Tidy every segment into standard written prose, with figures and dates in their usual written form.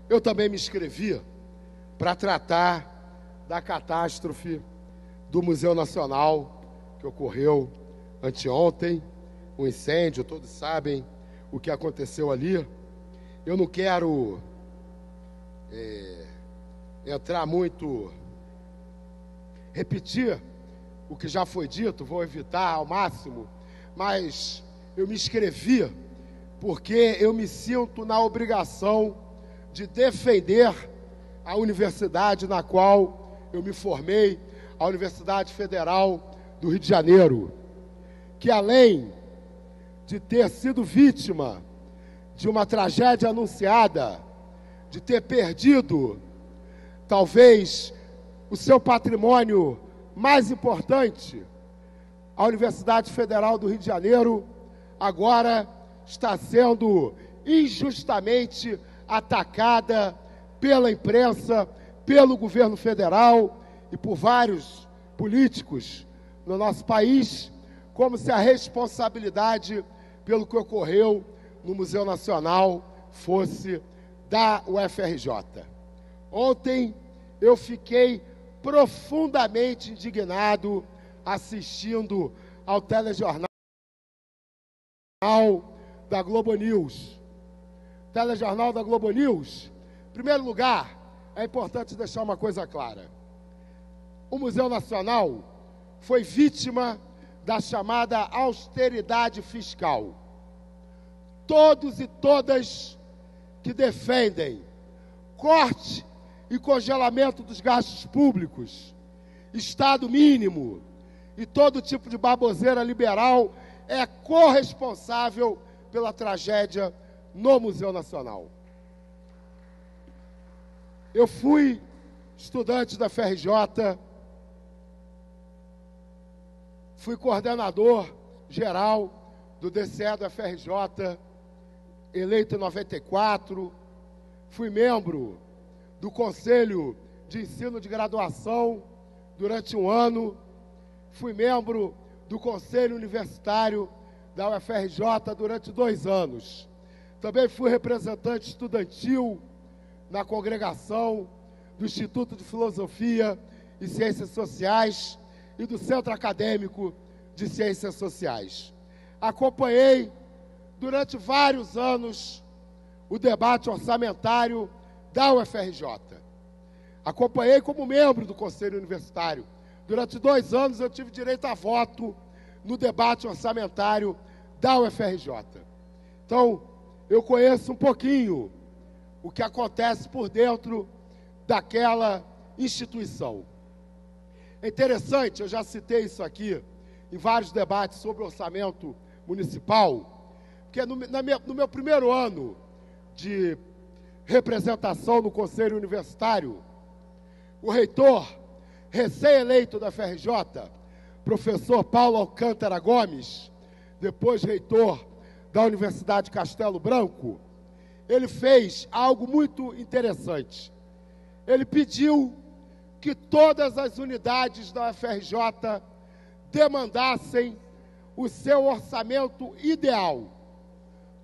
eu também me inscrevi para tratar da catástrofe do Museu Nacional que ocorreu anteontem, o incêndio, todos sabem o que aconteceu ali. Eu não quero entrar muito, repetir o que já foi dito, vou evitar ao máximo, mas eu me inscrevi porque eu me sinto na obrigação de defender a universidade na qual eu me formei, a Universidade Federal do Rio de Janeiro, que além de ter sido vítima de uma tragédia anunciada, de ter perdido talvez o seu patrimônio mais importante, a Universidade Federal do Rio de Janeiro agora está sendo injustamente atacada pela imprensa, pelo governo federal e por vários políticos no nosso país, como se a responsabilidade pelo que ocorreu no Museu Nacional fosse da UFRJ. Ontem eu fiquei profundamente indignado assistindo ao telejornal da Globo News. Telejornal da Globo News. Em primeiro lugar, é importante deixar uma coisa clara. O Museu Nacional foi vítima da chamada austeridade fiscal. Todos e todas que defendem corte e congelamento dos gastos públicos, Estado mínimo e todo tipo de baboseira liberal é corresponsável pela tragédia no Museu Nacional. Eu fui estudante da FRJ, fui coordenador geral do DCE da FRJ, eleito em 94, fui membro do Conselho de Ensino de Graduação durante um ano, fui membro do Conselho Universitário da UFRJ durante 2 anos. Também fui representante estudantil na congregação do Instituto de Filosofia e Ciências Sociais e do Centro Acadêmico de Ciências Sociais. Acompanhei durante vários anos o debate orçamentário da UFRJ. Acompanhei como membro do Conselho Universitário. Durante 2 anos eu tive direito a voto no debate orçamentário da UFRJ. Então, eu conheço um pouquinho o que acontece por dentro daquela instituição. É interessante, eu já citei isso aqui em vários debates sobre orçamento municipal, porque no meu primeiro ano de representação no Conselho Universitário, o reitor recém-eleito da FRJ, professor Paulo Alcântara Gomes, depois reitor da Universidade Castelo Branco, ele fez algo muito interessante. Ele pediu que todas as unidades da UFRJ demandassem o seu orçamento ideal.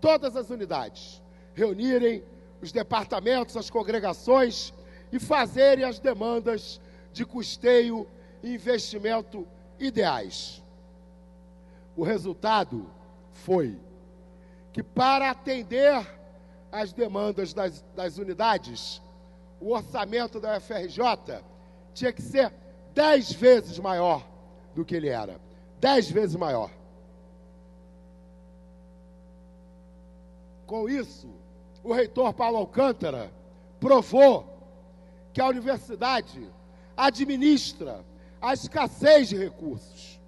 Todas as unidades reunirem os departamentos, as congregações e fazerem as demandas de custeio e investimento ideais. O resultado foi que, para atender às demandas das unidades, o orçamento da UFRJ tinha que ser 10 vezes maior do que ele era. 10 vezes maior. Com isso, o reitor Paulo Alcântara provou que a universidade administra a escassez de recursos.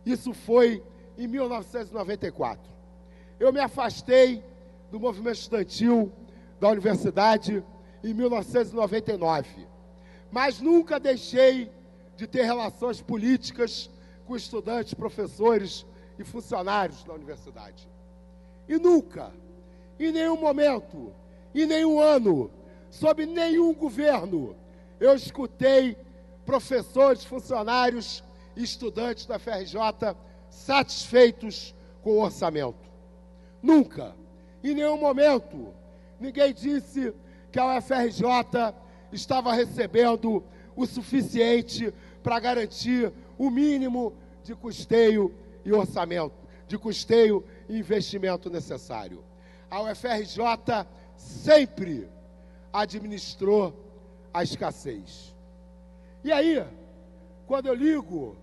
Isso foi em 1994. Eu me afastei do movimento estudantil da universidade em 1999, mas nunca deixei de ter relações políticas com estudantes, professores e funcionários da universidade. E nunca, em nenhum momento, em nenhum ano, sob nenhum governo, eu escutei professores, funcionários e estudantes da FRJ satisfeitos com o orçamento. Nunca, em nenhum momento, ninguém disse que a UFRJ estava recebendo o suficiente para garantir o mínimo de custeio e orçamento, de custeio e investimento necessário. A UFRJ sempre administrou a escassez. E aí, quando eu ligo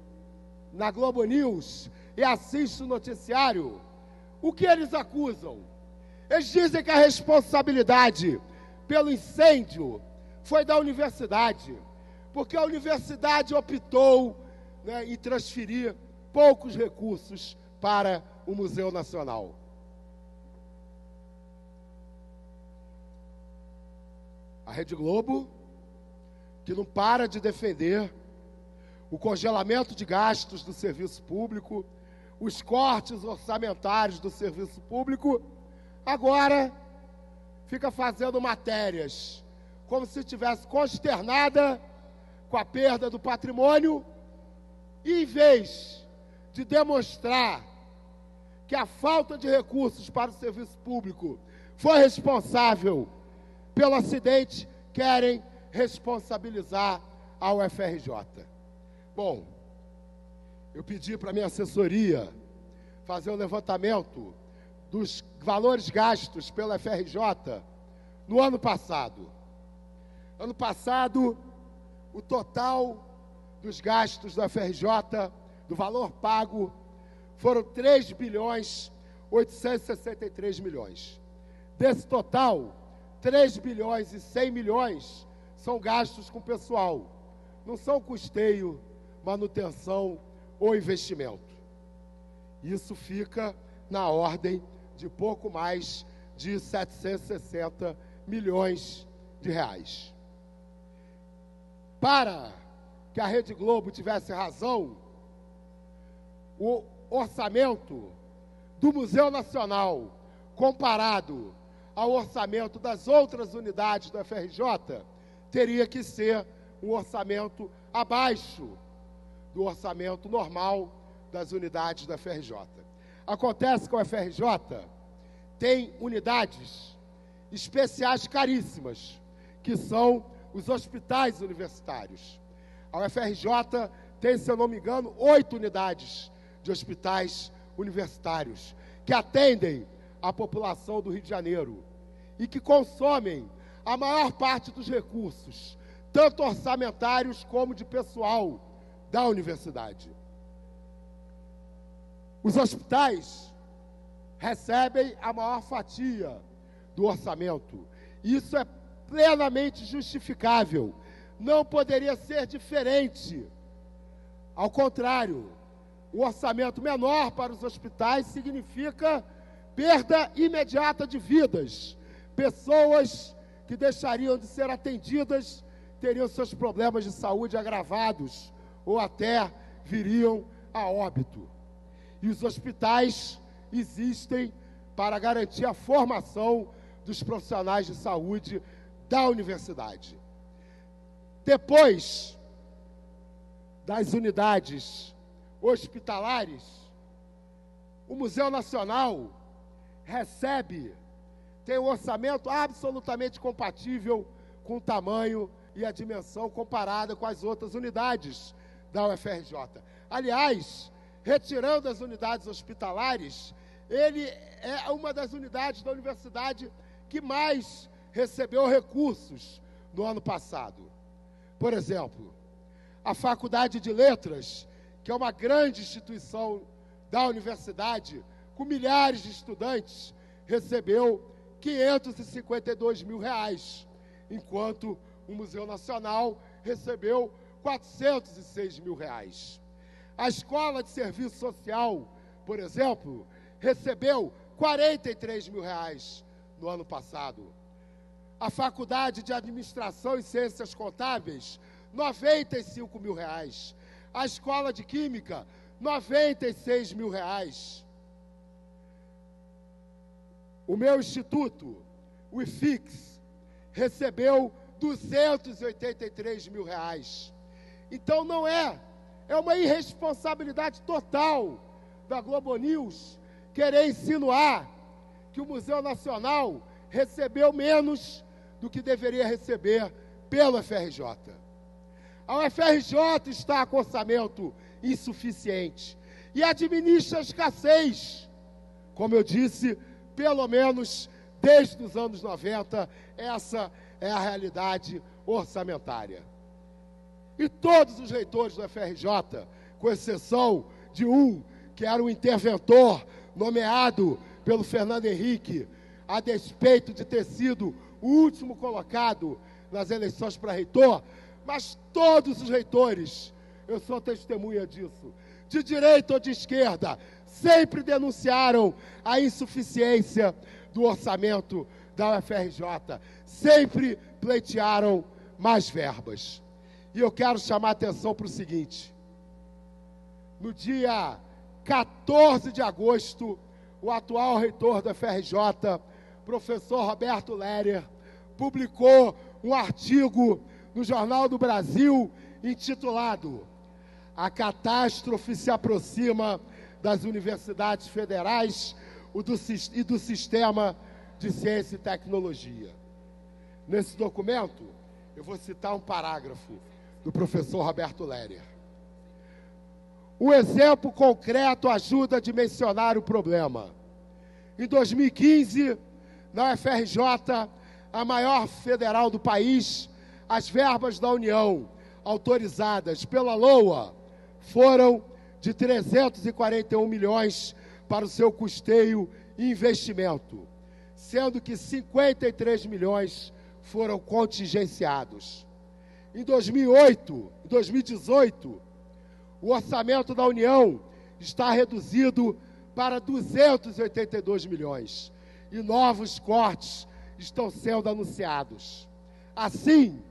na Globo News e assisto o noticiário, o que eles acusam? Eles dizem que a responsabilidade pelo incêndio foi da universidade, porque a universidade optou, em transferir poucos recursos para o Museu Nacional. A Rede Globo, que não para de defender o congelamento de gastos do serviço público, os cortes orçamentários do serviço público, agora fica fazendo matérias como se estivesse consternada com a perda do patrimônio, e em vez de demonstrar que a falta de recursos para o serviço público foi responsável pelo acidente, querem responsabilizar a UFRJ. Bom, eu pedi para a minha assessoria fazer um levantamento dos valores gastos pela UFRJ no ano passado. Ano passado, o total dos gastos da UFRJ, do valor pago, foram 3 bilhões 863 milhões. Desse total, 3 bilhões e 100 milhões são gastos com pessoal. Não são custeio, manutenção ou investimento. Isso fica na ordem de pouco mais de 760 milhões de reais. Para que a Rede Globo tivesse razão, o orçamento do Museu Nacional, comparado ao orçamento das outras unidades da UFRJ, teria que ser um orçamento abaixo do orçamento normal das unidades da UFRJ. Acontece que a UFRJ tem unidades especiais caríssimas, que são os hospitais universitários. A UFRJ tem, se eu não me engano, 8 unidades de hospitais universitários, que atendem a população do Rio de Janeiro e que consomem a maior parte dos recursos, tanto orçamentários como de pessoal da universidade. Os hospitais recebem a maior fatia do orçamento. Isso é plenamente justificável. Não poderia ser diferente. Ao contrário, o orçamento menor para os hospitais significa perda imediata de vidas. Pessoas que deixariam de ser atendidas teriam seus problemas de saúde agravados ou até viriam a óbito. E os hospitais existem para garantir a formação dos profissionais de saúde da universidade. Depois das unidades hospitalares, o Museu Nacional tem um orçamento absolutamente compatível com o tamanho e a dimensão comparada com as outras unidades da UFRJ. Aliás, retirando as unidades hospitalares, ele é uma das unidades da universidade que mais recebeu recursos no ano passado. Por exemplo, a Faculdade de Letras, que é uma grande instituição da universidade, com milhares de estudantes, recebeu 552 mil reais, enquanto o Museu Nacional recebeu 406 mil reais. A Escola de Serviço Social, por exemplo, recebeu 43 mil reais no ano passado. A Faculdade de Administração e Ciências Contábeis, 95 mil reais. A Escola de Química, 96 mil reais. O meu instituto, o IFIX, recebeu 283 mil reais. Então não é uma irresponsabilidade total da Globo News querer insinuar que o Museu Nacional recebeu menos do que deveria receber pelo FRJ. A UFRJ está com orçamento insuficiente e administra a escassez. Como eu disse, pelo menos desde os anos 90, essa é a realidade orçamentária. E todos os reitores do FRJ, com exceção de um, que era um interventor nomeado pelo Fernando Henrique, a despeito de ter sido o último colocado nas eleições para reitor, mas todos os reitores, eu sou testemunha disso, de direita ou de esquerda, sempre denunciaram a insuficiência do orçamento da UFRJ, sempre pleitearam mais verbas. E eu quero chamar a atenção para o seguinte: no dia 14 de agosto, o atual reitor da UFRJ, professor Roberto Lerer, publicou um artigo no Jornal do Brasil intitulado "A catástrofe se aproxima das universidades federais e do sistema de ciência e tecnologia". Nesse documento, eu vou citar um parágrafo do professor Roberto Lerer. Um exemplo concreto ajuda a dimensionar o problema. Em 2015, na UFRJ, a maior federal do país, as verbas da União autorizadas pela LOA foram de 341 milhões para o seu custeio e investimento, sendo que 53 milhões foram contingenciados. Em 2018, o orçamento da União está reduzido para 282 milhões e novos cortes estão sendo anunciados. Assim,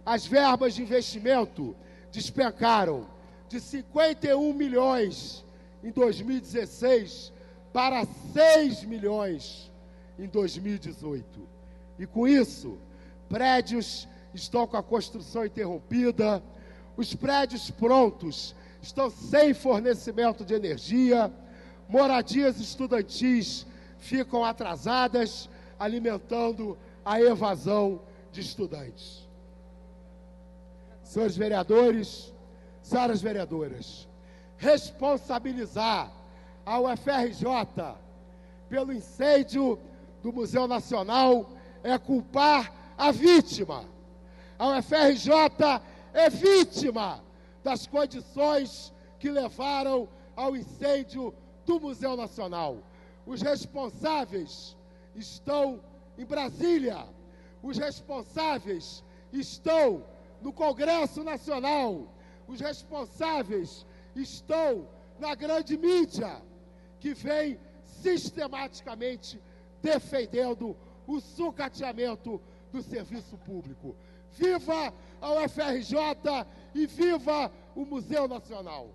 as verbas de investimento despencaram de 51 milhões em 2016 para 6 milhões em 2018. E com isso, prédios estão com a construção interrompida, os prédios prontos estão sem fornecimento de energia, moradias estudantis ficam atrasadas, alimentando a evasão de estudantes. Senhores vereadores, senhoras vereadoras, responsabilizar a UFRJ pelo incêndio do Museu Nacional é culpar a vítima. A UFRJ é vítima das condições que levaram ao incêndio do Museu Nacional. Os responsáveis estão em Brasília, os responsáveis estão no Congresso Nacional, os responsáveis estão na grande mídia, que vem sistematicamente defendendo o sucateamento do serviço público. Viva a UFRJ e viva o Museu Nacional!